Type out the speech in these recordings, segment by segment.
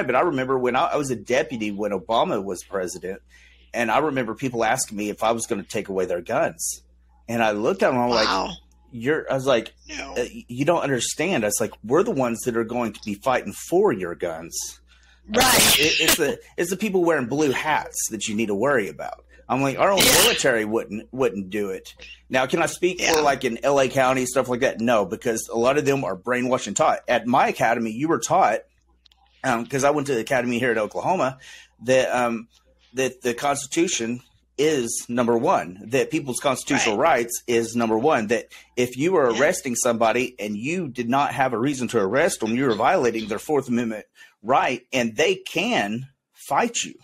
but I remember when I was a deputy when Obama was president, and I remember people asking me if I was going to take away their guns. And I looked at them, and I'm like, I was like, no. You don't understand. I was like, we're the ones that are going to be fighting for your guns. Right. It's the people wearing blue hats that you need to worry about. I'm like, our own military wouldn't do it. Now, can I speak for like in LA County, stuff like that? No, because a lot of them are brainwashed and taught. At my academy, you were taught, because I went to the academy here in Oklahoma, that the Constitution is number one, that people's constitutional rights is number one, that if you were arresting somebody and you did not have a reason to arrest them, you were violating their Fourth Amendment right, and they can fight you,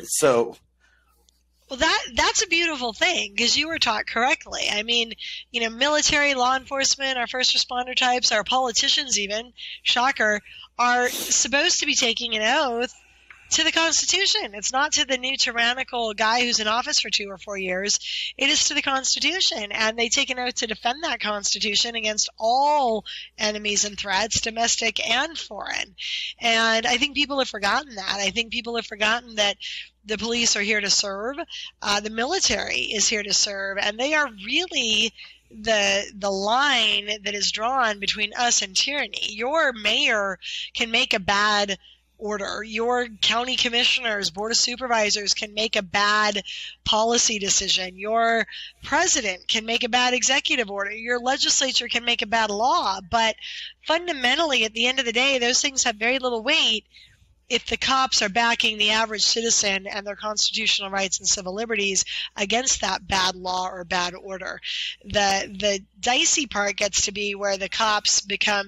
so. Well, that's a beautiful thing, because you were taught correctly. I mean, military, law enforcement, our first responder types, our politicians even, shocker, are supposed to be taking an oath to the Constitution. It's not to the new tyrannical guy who's in office for 2 or 4 years. It is to the Constitution, and they take an oath to defend that Constitution against all enemies and threats, domestic and foreign. And I think people have forgotten that. I think people have forgotten that the police are here to serve. The military is here to serve, and they are really the line that is drawn between us and tyranny. Your mayor can make a bad order. Your county commissioners, board of supervisors can make a bad policy decision. Your president can make a bad executive order. Your legislature can make a bad law. But fundamentally, at the end of the day, those things have very little weight if the cops are backing the average citizen and their constitutional rights and civil liberties against that bad law or bad order. The dicey part gets to be where the cops become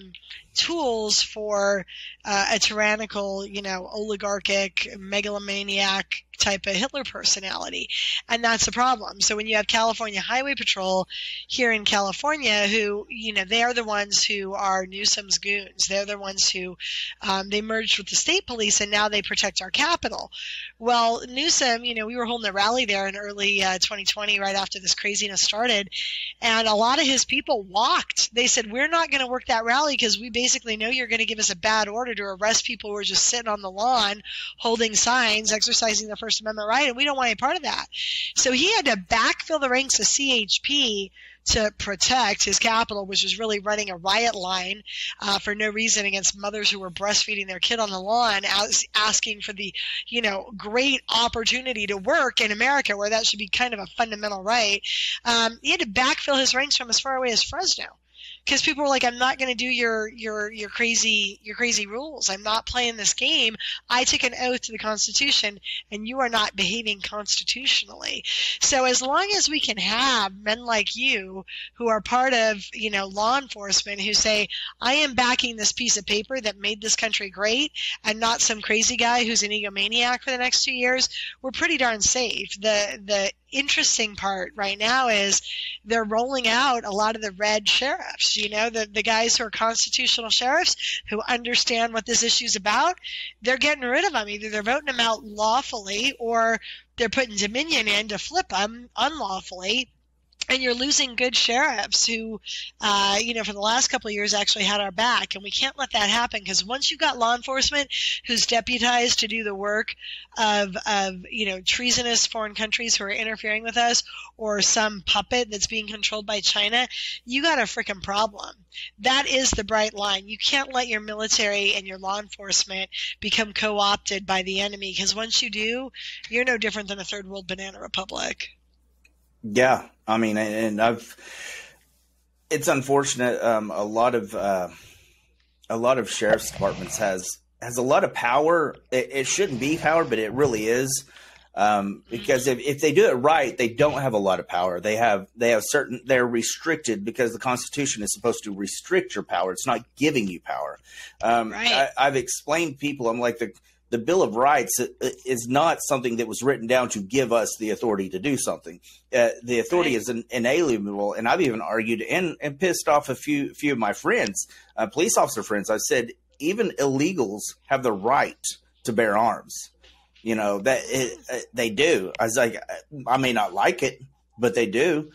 tools for a tyrannical, oligarchic, megalomaniac type of Hitler personality. And that's a problem. So when you have California Highway Patrol here in California, who, they are the ones who are Newsom's goons. They're the ones who, they merged with the state police, and now they protect our capital. Well, Newsom, we were holding a rally there in early 2020, right after this craziness started. And a lot of his people walked. They said, we're not going to work that rally because we basically know you're going to give us a bad order to arrest people who are just sitting on the lawn holding signs, exercising their First Amendment right, and we don't want any part of that. So he had to backfill the ranks of CHP to protect his capital, which was really running a riot line for no reason against mothers who were breastfeeding their kid on the lawn, asking for the, great opportunity to work in America, where that should be kind of a fundamental right. He had to backfill his ranks from as far away as Fresno. Because people were like, I'm not going to do your crazy rules. I'm not playing this game. I took an oath to the Constitution, and you are not behaving constitutionally. So as long as we can have men like you who are part of, law enforcement, who say, I am backing this piece of paper that made this country great, and not some crazy guy who's an egomaniac for the next 2 years, we're pretty darn safe. The interesting part right now is they're rolling out a lot of the red sheriffs, the guys who are constitutional sheriffs who understand what this issue is about. They're getting rid of them. Either they're voting them out lawfully, or they're putting Dominion in to flip them unlawfully. And you're losing good sheriffs who, for the last couple of years actually had our back. And we can't let that happen, because once you've got law enforcement who's deputized to do the work of treasonous foreign countries who are interfering with us, or some puppet that's being controlled by China, you got a freaking problem. That is the bright line. You can't let your military and your law enforcement become co-opted by the enemy, because once you do, you're no different than a third world banana republic. Yeah, I mean, and it's unfortunate. A lot of sheriff's departments has a lot of power. It shouldn't be power, but it really is. Because if they do it right, they don't have a lot of power. They're restricted, because the Constitution is supposed to restrict your power. It's not giving you power. Right. I've explained to people, I'm like, the Bill of Rights is not something that was written down to give us the authority to do something. The authority is inalienable, and I've even argued and pissed off a few of my friends, police officer friends. I've said even illegals have the right to bear arms. They do. I was like, I may not like it, but they do.